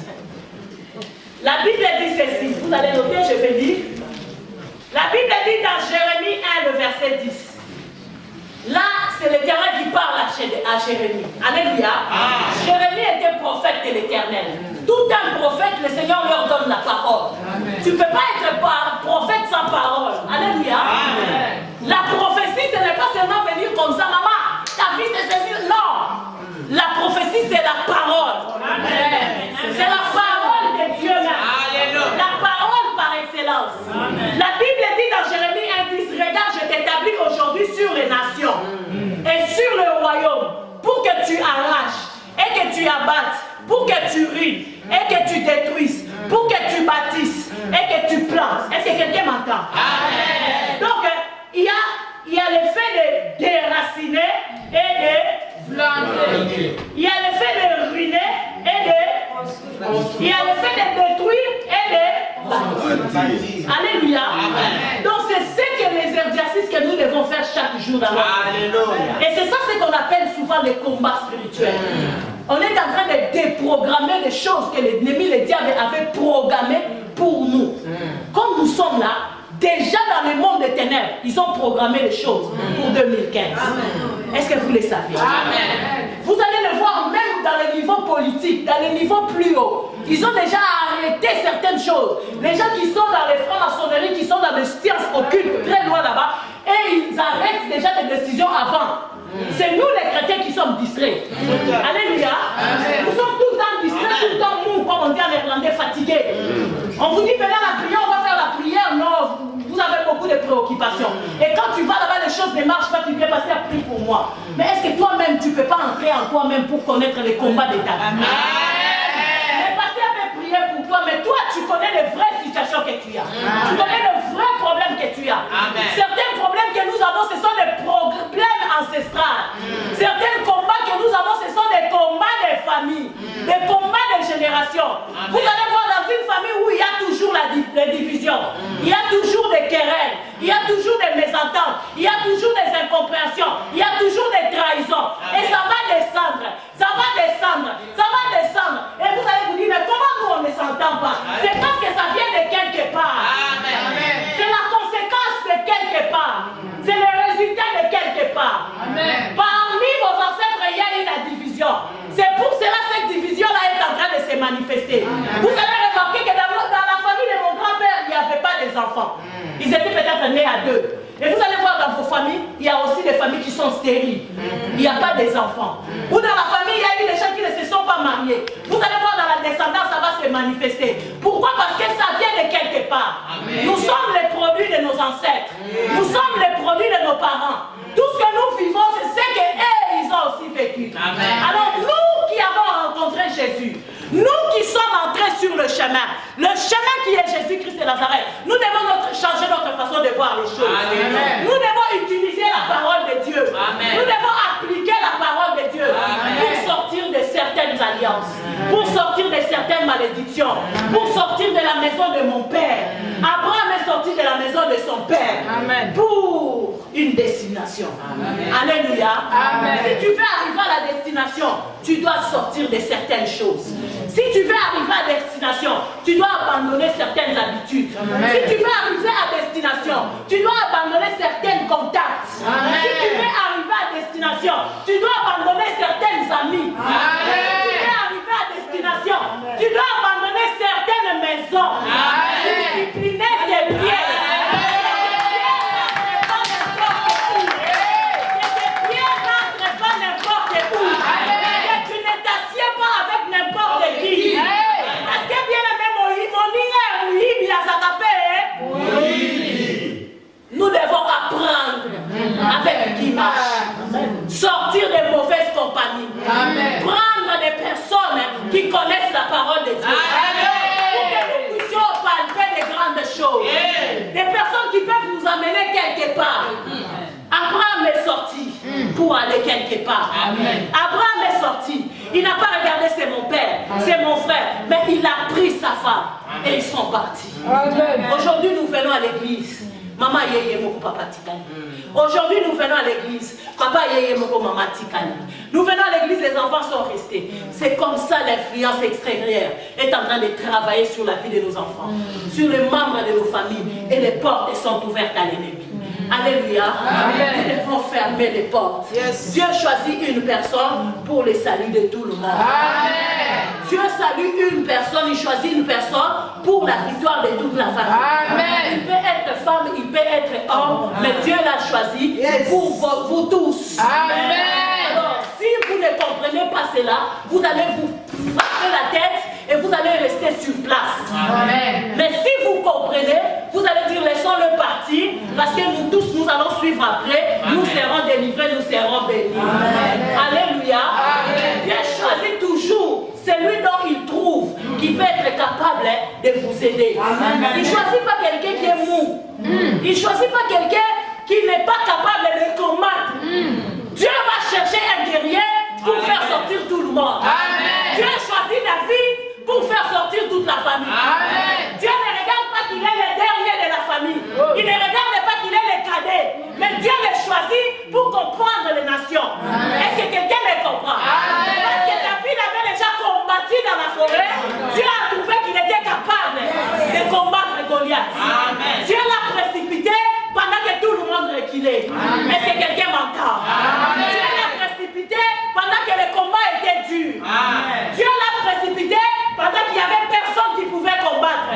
La Bible dit ceci. Vous allez noter, je vais lire. La Bible dit dans Jérémie 1, le verset 10. Là, c'est l'Éternel qui parle à Jérémie. Alléluia. Jérémie était prophète de l'Éternel. Tout un prophète, le Seigneur leur donne la parole. Tu ne peux pas être prophète sans parole. Alléluia. La prophétie, ce n'est pas seulement venir comme ça, maman, ta vie c'est ceci. Non. La prophétie, c'est la parole. C'est la parole de Dieu même. La parole par excellence. La Bible dit dans Jérémie 1, 10, regarde, je t'établis aujourd'hui sur les nations et sur le royaume pour que tu arraches et que tu abattes, pour que tu ruines et que tu détruises, pour que tu bâtisses et que tu plantes. Est-ce que quelqu'un m'entend? Donc, il y a l'effet de déraciner et de planter. Il y a l'effet de ruiner et de construire. Il y a l'effet de détruire et de bâtir. Alléluia. Donc, c'est ce que les exercices que nous devons faire chaque jour dans notre vie. Et c'est ça ce qu'on appelle souvent les combats spirituels. On est en train de déprogrammer des choses que l'ennemi, le diable, avait programmées pour nous. Comme nous sommes là, déjà dans le monde des ténèbres, ils ont programmé les choses pour 2015. Est-ce que vous le savez? Vous allez le voir même dans les niveaux politiques, dans les niveaux plus hauts. Ils ont déjà arrêté certaines choses. Les gens qui sont dans les francs-maçonneries, qui sont dans les sciences occultes, très loin là-bas, et ils arrêtent déjà des décisions avant. C'est nous les chrétiens qui sommes distraits. Alléluia. Nous sommes tout le temps distraits, tout le temps mous, comme on dit en néerlandais, fatigués. On vous dit venez à la prière, on va faire la prière. Non, vous avez beaucoup de préoccupations. Et quand tu vas là-bas, les choses ne marchent pas, tu viens passer à prier pour moi. Mais est-ce que toi-même, tu ne peux pas entrer en toi-même pour connaître les combats de ta vie? Le pasteur peut prier pour toi, mais toi, tu connais les vraies situations que tu as. Tu connais les vrais problèmes que tu as. Certains problèmes que nous avons, ce sont des problèmes ancestrales. Certains combats que nous avons, ce sont des combats de famille, des combats de génération. Vous allez voir dans une famille où il y a toujours les divisions, il y a toujours des querelles, il y a toujours des mésententes, il y a toujours des incompréhensions, il y a toujours des trahisons. Et ça va descendre, ça va descendre, ça va descendre. Et vous allez vous dire, mais comment nous on ne s'entend pas? C'est parce que ça vient de quelque part. C'est la conséquence de quelque part. C'est le résultat de quelque part. Parmi vos ancêtres, il y a eu la division. C'est pour cela que cette division-là est en train de se manifester. Vous allez remarquer que dans la famille de mon grand-père, il n'y avait pas des enfants. Ils étaient peut-être nés à deux. Et vous allez voir dans vos familles, il y a aussi des familles qui sont stériles. Il n'y a pas des enfants. Ou dans la famille, il y a eu des gens qui ne se sont pas mariés. Vous allez voir dans la descendance, ça va se manifester. Pourquoi? Parce que ça vient de quelque part. Nous sommes les produits de nos ancêtres. Nous sommes les produits de nos parents. Tout ce que nous vivons, c'est ce qu'eux, ils ont aussi vécu. Alors nous qui avons rencontré Jésus, nous qui sommes entrés sur le chemin qui est Jésus-Christ de Nazareth, nous devons changer notre façon de voir les choses. Nous devons utiliser la parole de Dieu. Nous devons appliquer la parole de Dieu pour sortir de certaines alliances, pour sortir de certaines malédictions, pour sortir de la maison de mon père. Abraham est sorti de la maison de son père pour une destination. Alléluia. Si tu veux arriver à la destination, tu dois sortir de certaines choses. Si tu veux arriver à destination, tu dois abandonner certaines habitudes. Si tu veux arriver à destination, tu dois abandonner certains contacts. Si tu veux arriver à destination, tu dois abandonner certaines amies. Si tu veux arriver à destination, tu dois abandonner certaines maisons. Discipliner tes pieds. choses. Des personnes qui peuvent nous amener quelque part. Abraham est sorti pour aller quelque part. Abraham est sorti. Il n'a pas regardé c'est mon père, c'est mon frère, mais il a pris sa femme et ils sont partis. Aujourd'hui, nous venons à l'église. Maman yeye moko papa tikani. Aujourd'hui, nous venons à l'église. Papa yeye moko maman tikani. Nous venons à l'église, les enfants sont restés. C'est comme ça l'influence extérieure est en train de travailler sur la vie de nos enfants, sur les membres de nos familles, et les portes sont ouvertes à l'ennemi. Alléluia. Nous devons fermer les portes. Dieu choisit une personne pour le salut de tout le monde. Dieu salue une personne, il choisit une personne pour la victoire de toute la famille. Il peut être femme, il peut être homme, mais Dieu l'a choisi pour vous tous. Alors, si vous ne comprenez pas cela, vous allez vous frapper la tête et vous allez rester sur place. Mais si vous comprenez, vous allez dire laissons-le partir, parce que nous tous nous allons suivre après, nous serons délivrés, nous serons bénis. Alléluia. Dieu choisit toujours celui dont il trouve qui peut être capable de vous aider. Il ne choisit pas quelqu'un qui est mou. Il ne choisit pas quelqu'un qui n'est pas capable de combattre. Dieu va chercher un guerrier pour faire sortir tout le monde. Dieu a choisi David pour faire sortir toute la famille. Dieu ne regarde pas qu'il est le dernier de la famille. Il ne regarde pas qu'il est le cadet. Mais Dieu le choisit pour comprendre les nations. Est-ce que quelqu'un le comprend? Parce que David avait déjà combattu dans la forêt. Dieu a trouvé qu'il était capable de combattre Goliath. Dieu l'a précipité pendant que tout le monde reculait. Est-ce que quelqu'un m'entend? Dieu l'a précipité pendant que le combat était dur. Dieu l'a précipité pendant qu'il n'y avait personne qui pouvait combattre.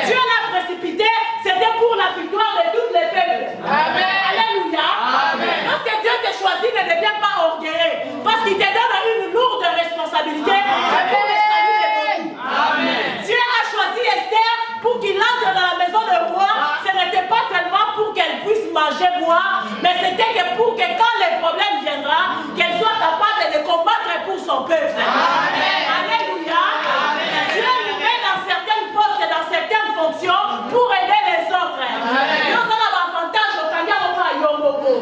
Dieu l'a précipité, c'était pour la victoire de tous les peuples. Alléluia. Lorsque Dieu te choisit, ne deviens pas orgueilleux, parce qu'il te donne une lourde responsabilité pour le salut de beaucoup. Dieu a choisi Esther pour qu'il entre dans la maison du roi. Ce n'était pas seulement pour qu'elle puisse manger, boire, mais c'était que pour que quand le problème viendra, qu'elle soit capable de combattre pour son peuple. Alléluia. Dieu nous met dans certaines postes, dans certaines fonctions pour aider les autres. Nous avons l'avantage au Kenya au Yomoko.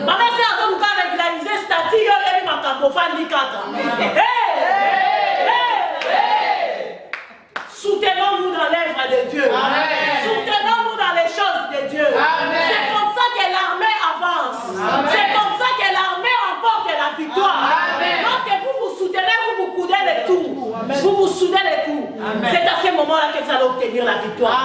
Maman, c'est à nous régulariser statut, yo yebi makakofan di kata. Soutenons-nous dans l'œuvre de Dieu. Soutenons-nous dans les choses de Dieu. C'est comme ça que l'armée avance. C'est comme ça que l'armée emporte la victoire. Lorsque vous vous soutenez, vous vous coudez les coups. Vous vous soudez les coups. C'est à ce moment-là que vous allez obtenir la victoire.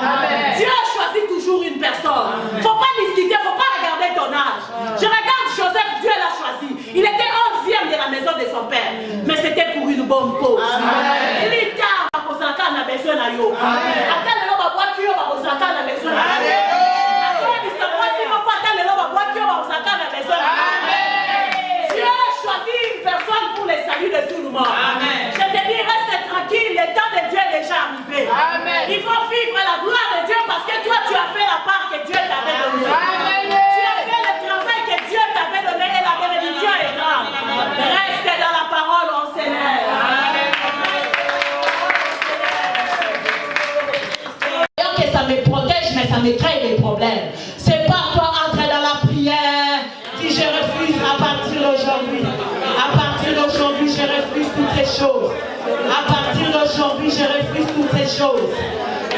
Dieu a choisi toujours une personne. Il ne faut pas discuter, il ne faut pas regarder ton âge. Je regarde Joseph, Dieu l'a choisi. Il était 11e de la maison de son père. Mais c'était pour une bonne cause. Plus tard, on a besoin de yo. Attends le loba boîte yo ba osaka na besoin. Attends il se voit si on pas attendre le loba boîte yo ba osaka na besoin. Dieu a choisi une personne pour le salut de tout le monde. Je te dis reste tranquille, le temps de Dieu est déjà arrivé. Il faut vivre la gloire de Dieu parce que toi tu as fait la part que Dieu t'avait donnée. Tu as fait le travail que Dieu t'avait donné et la bénédiction est grande. Reste dans la parole en Seigneur. Ça me protège, mais ça me crée des problèmes. C'est pas toi entrer dans la prière. Si je refuse à partir d'aujourd'hui, je refuse toutes ces choses. À partir d'aujourd'hui, je refuse toutes ces choses.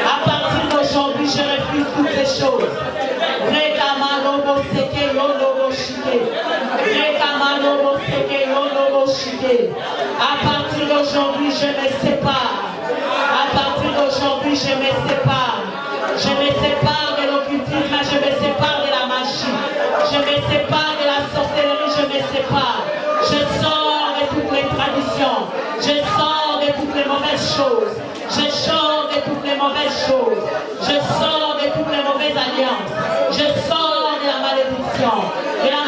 À partir d'aujourd'hui, je refuse toutes ces choses. À partir d'aujourd'hui, je me sépare. À partir d'aujourd'hui, je me sépare. Je me sépare de l'occultisme, je me sépare de la magie. Je me sépare de la sorcellerie, je me sépare. Je sors de toutes les traditions. Je sors de toutes les mauvaises choses. Je sors de toutes les mauvaises choses. Je sors de toutes les mauvaises alliances. Je sors de la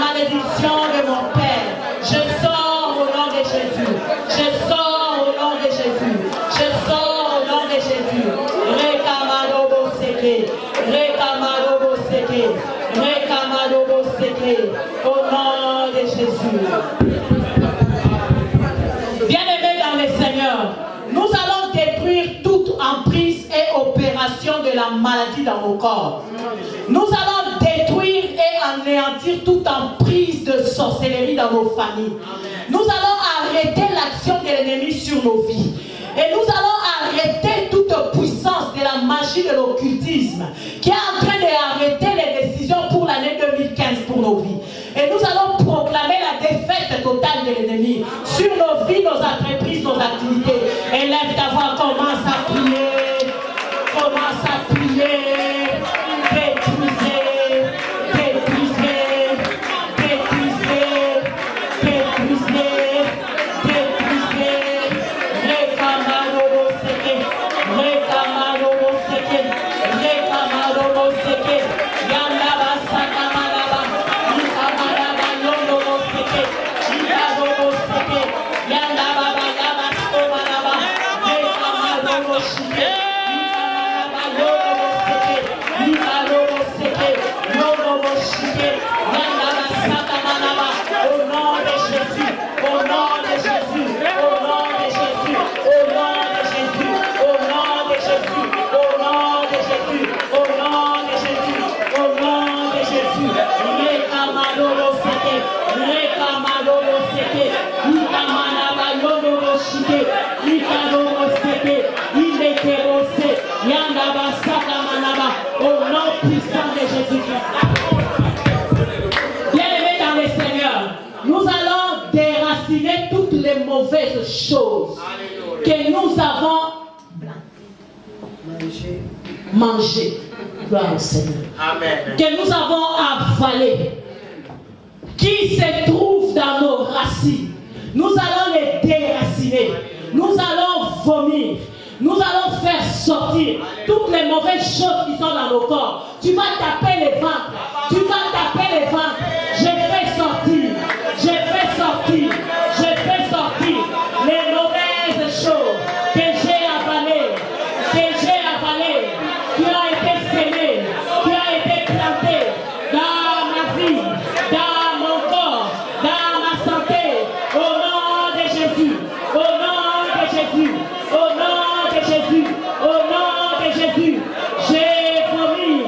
malédiction de mon Père. Je sors au nom de Jésus. Je sors au nom de Jésus. Je sors au nom de Jésus. Au nom de Jésus. Bien-aimés dans le Seigneur, nous allons détruire toute emprise et opération de la maladie dans nos corps. Nous allons détruire et anéantir toute emprise de sorcellerie dans nos familles. Nous allons arrêter l'action de l'ennemi sur nos vies. Et nous allons arrêter toute puissance de la magie de l'occultisme qui est en train d'arrêter les décisions pour l'année 2015 pour nos vies. Et nous allons proclamer la défaite totale de l'ennemi sur nos vies, nos entreprises, nos activités. Élève ta voix, commence à prier. Commence à prier. Détruisez, détruisez, détruisez, détruisez, détruisez. Rekamaro seke, rekamaro seke, rekamaro seke. Yanda basaka malaba, ikamalaba yondo seke, ikaro seke. Yanda baba yaba skomalaba, rekamaro seke. Au nom de Jésus, au nom de Jésus, au nom de Jésus, au nom de Jésus, au nom de Jésus, au nom de Jésus, au nom de Jésus, au nom de Jésus. Rekamalo seke, rekamalo seke, ikamanaba yono shike, ikano seke, ilekerose, yandaba sakamanaba, au nom puissant de Jésus-Christ. Nous allons déraciner toutes les mauvaises choses que nous avons mangées. Gloire au Seigneur. Amen. Que nous avons avalées, qui se trouvent dans nos racines. Nous allons les déraciner. Nous allons vomir. Nous allons faire sortir toutes les mauvaises choses qui sont dans nos corps. Tu vas taper les ventres. Tu vas taper les ventres. Je fais sortir. Je fais sortir. Je fais sortir les mauvaises choses que j'ai avalées. Qui ont été semées. Qui ont été plantées dans ma vie. Dans mon corps. Dans ma santé. Au nom de Jésus. Au nom de Jésus. Au nom de Jésus, au nom de Jésus, j'ai promis.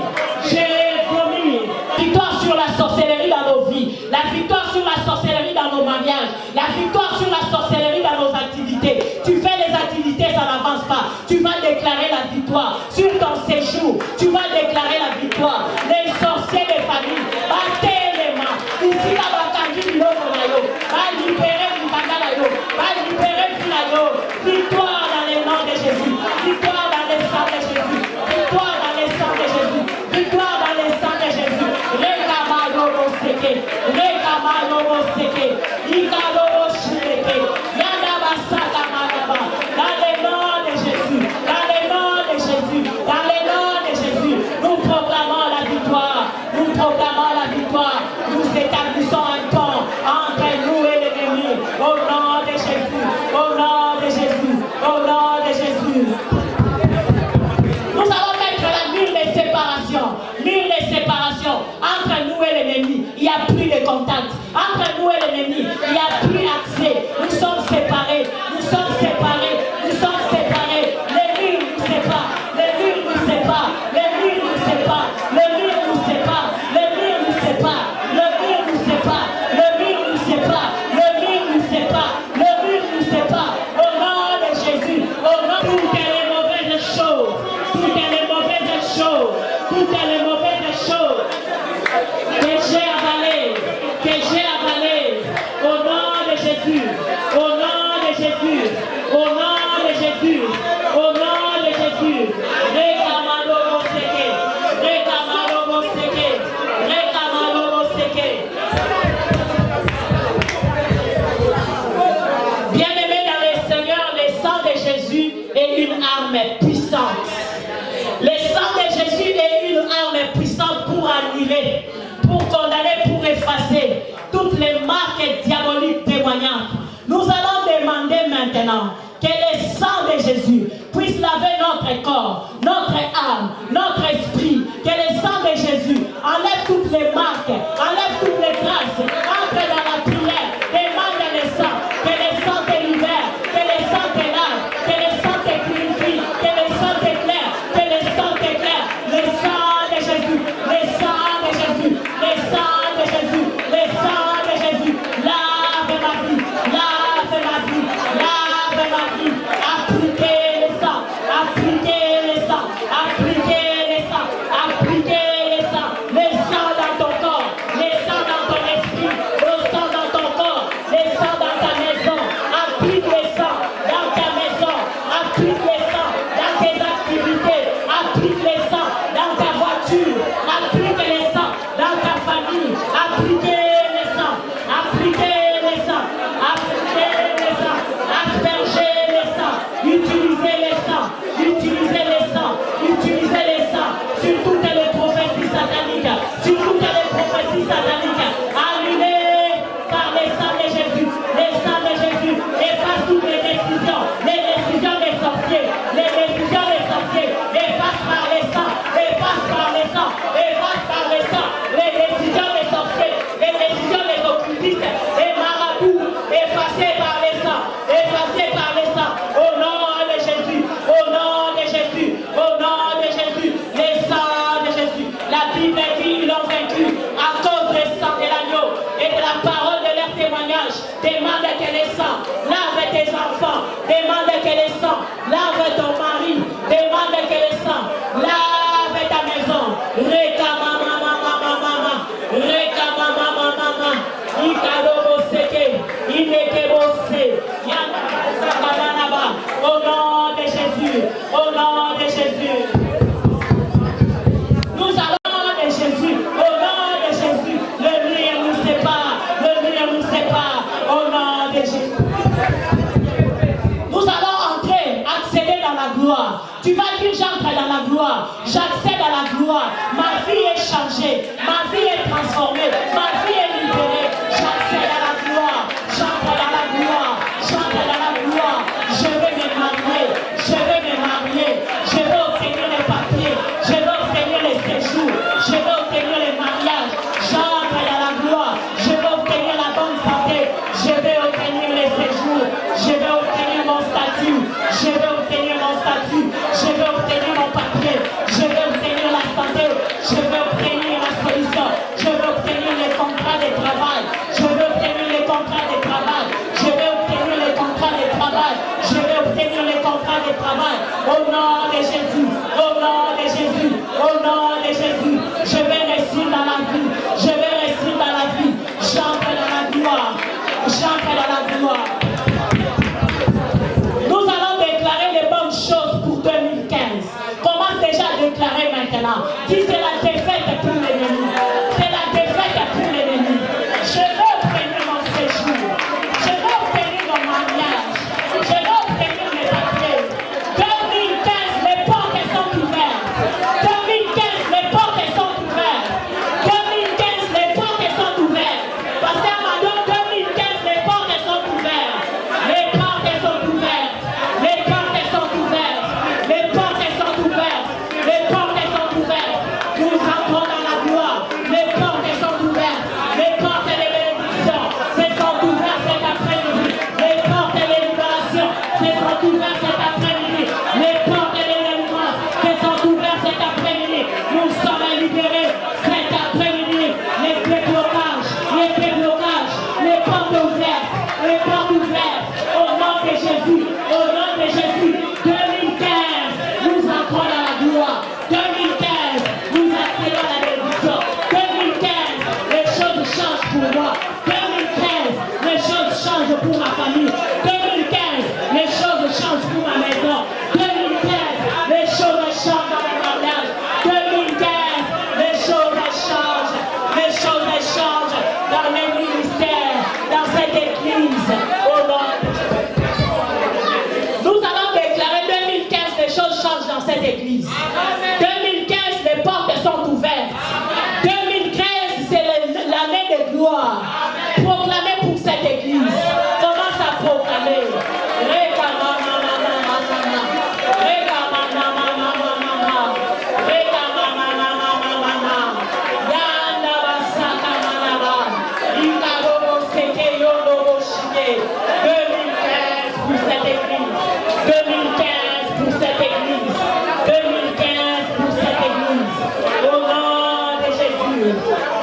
Victoire sur la sorcellerie dans nos vies, la victoire sur la sorcellerie dans nos mariages, la victoire sur la sorcellerie dans nos activités. Tu fais les activités, ça n'avance pas. Tu vas déclarer la victoire sur ton séjour. Tu vas déclarer la victoire. Les sorciers des familles, battez les mains. Ici, la bakandi l'omonayo, va libérer l'ibagalayo, va libérer l'inayo. Victoire dans les noms de Jésus. Victoire dans les sangs de Jésus. Victoire dans les sangs de Jésus. Victoire dans les sangs de Jésus. Rekamalo seke. Rekamalo seke. Ikalo shireke. Yanda basaka manaba. Dans les noms de Jésus. Dans les noms de Jésus. Dans les noms de Jésus. Nous proclamons la victoire. Nous proclamons la victoire. Nous établissons un pont entre nous et l'ennemi. Au nom de Jésus. Au nom de Jésus. Au nom de Jésus. Nous allons mettre la mur de séparation. Mur de séparation entre nous et l'ennemi. Il n'y a plus de contact. Entre nous et l'ennemi, il n'y a plus accès. Nous sommes séparés. Nous sommes séparés. Nous sommes séparés. Les murs nous séparent. Les murs nous séparent. Les murs nous séparent. Les murs nous séparent. Les murs nous séparent. Le mur nous sépare. Le mur nous sépare. Le mur nous sépare. Le mur nous sépare. Au nom de Jésus. Au nom de toutes les mauvaises choses. Toutes les mauvaises choses. Toutes les mauvaises choses que j'ai avalées. Que j'ai avalées. Au nom de Jésus. Au nom de Jésus. Au nom de Jésus. Au nom de Jésus. Rekamalo seke. Rekamalo seke. Rekamalo seke. Bien-aimés dans le Seigneur, le sang de Jésus est une arme puissante. Le sang de Jésus est une arme Bible dit, ils l'ont vaincu à cause du sang de l'agneau et de la parole de leur témoignage. Demande que le sang lave tes enfants. Demande que le sang lave ton mari. Demande que le sang lave ta maison. Reka mama mama mama. Reka mama mama mama. Ikadobo seke. Inekebo se. Au nom de Jésus. Au nom de Jésus. Nous allons de Jésus. Au nom de Jésus. Le mur nous sépare. Le mur nous sépare. Au nom de Jésus. Nous allons entrer, accéder dans la gloire. Tu vas dire j'entre dans la gloire. J'accède à la gloire. Ma vie est changée. Ma vie est transformée. Ma vie est libérée. J'accède à la gloire. J'entre dans la gloire. J'entre dans la gloire. Je vais me marier. Je vais me marier. Je vais obtenir les papiers. Je vais obtenir les séjours. Je vais obtenir les mariages. J'entre dans la gloire. Je vais obtenir la bonne santé. Je vais obtenir les séjours. Je vais obtenir mon statut. Je vais obtenir mon statut. Je vais obtenir mon papier. Je vais obtenir la santé. Je vais obtenir la solution. Je vais obtenir les contrats de travail. Je vais obtenir les contrats de travail. Je vais obtenir les contrats de travail. Je vais obtenir les contrats de travail. Au nom de Jésus. Au nom de Jésus. Au nom de Jésus. Je vais réussir dans la vie. Je vais réussir dans la vie. J'entre dans la gloire. J'entre dans la gloire. Nous allons déclarer les bonnes choses pour 2015. Commence déjà à déclarer maintenant. Dis c'est la défaite pour l'ennemi. C'est la défaite pour l'ennemi. Je veux obtenir mon séjour. Je veux obtenir mon mariage. Je veux obtenir mes papiers. 2015, les portes sont ouvertes. 2015, les portes sont ouvertes. 2015, les portes sont ouvertes. Pasteur Madon, 2015, les portes sont ouvertes. Les portes sont ouvertes. Les portes sont ouvertes. Les portes sont ouvertes. Les portes sont ouvertes. Nous entrons dans la gloire. Les portes sont ouvertes. Les portes de bénédiction se sont ouvertes cet après-midi. Les portes de libération se sont ouvertes cet après-midi. Les portes de délivrance se sont ouvertes cet après-midi. Nous sommes libérés cet après-midi. Les déblocages, les portes ouvertes, les portes ouvertes. Au nom de Jésus, au nom de Jésus. 2015, nous entrons dans la gloire. 2015, nous accédons à la bénédiction. 2015, les choses changent pour moi. 2015, les choses changent pour ma famille. 2015, les choses changent pour ma maison. 2015, les choses changent dans mon mariage. 2015, les choses changent. Les choses changent dans les ministères, dans cette église. Au nom de Jésus. Nous allons déclarer 2015, les choses changent dans cette église. 2015, les portes sont ouvertes. 2015, c'est l'année de gloire. Proclamez pour cette église. Commence à proclamer. Reka mama mama mama. Reka mama mama mama. Reka mama mama mama. Yanda basaka manaba. Ikarobo seke yodobo shike. 2015 pour cette église. 2015 pour cette église. 2015 pour cette église. Au nom de Jésus.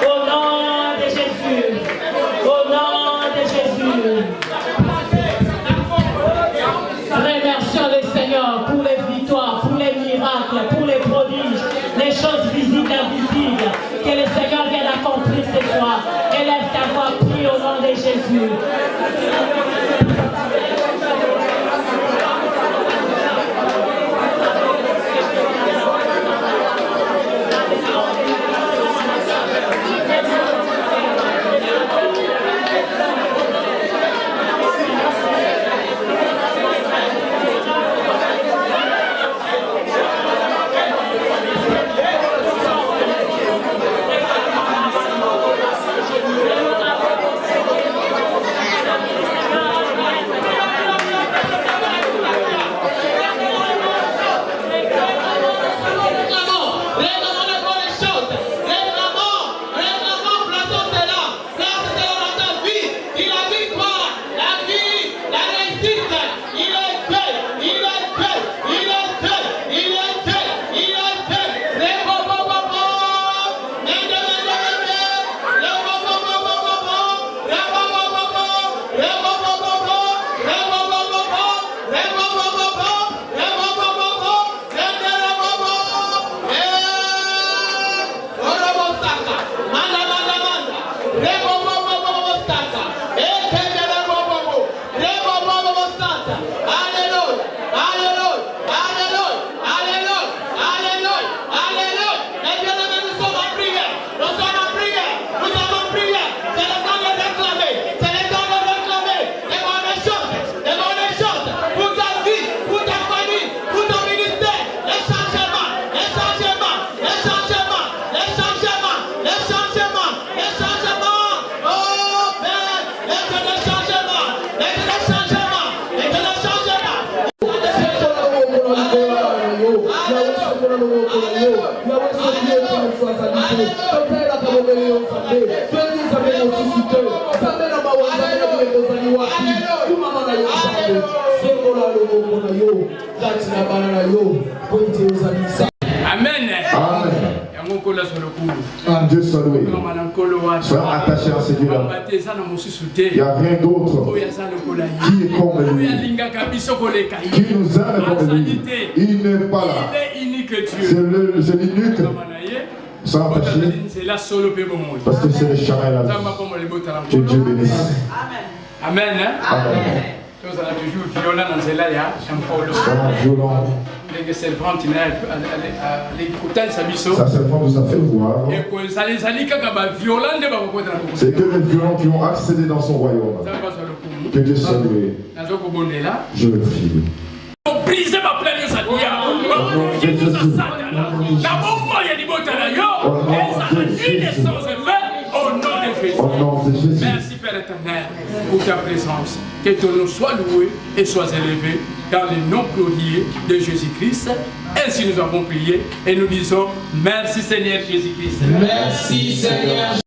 Au nom de Jésus. Au nom de Jésus. Remercions le Seigneur pour les victoires, pour les miracles, pour les prodiges, les choses visibles et invisibles que le Seigneur vient d'accomplir ce soir. Élève ta voix, prie au nom de Jésus. Amen. Dieu soit loué. Sois attaché à ce Dieu-là. Il n'y a rien d'autre qui est comme lui, qui nous aime comme lui. Il n'est pas là. C'est l'unique. Sans attacher, parce que c'est le chemin là. Que Dieu bénisse. Amen. Amen. Violent. Ça servant nous a fait voir. C'est que les violents qui ont accédé dans son royaume. Que Dieu soit loué. Je le prie. Brisez ma pleine au nom de Jésus. Merci Père éternel pour ta présence. Que ton nom soit loué et soit élevé dans le nom glorieux de Jésus-Christ. Ainsi nous avons prié et nous disons merci Seigneur Jésus-Christ. Merci Seigneur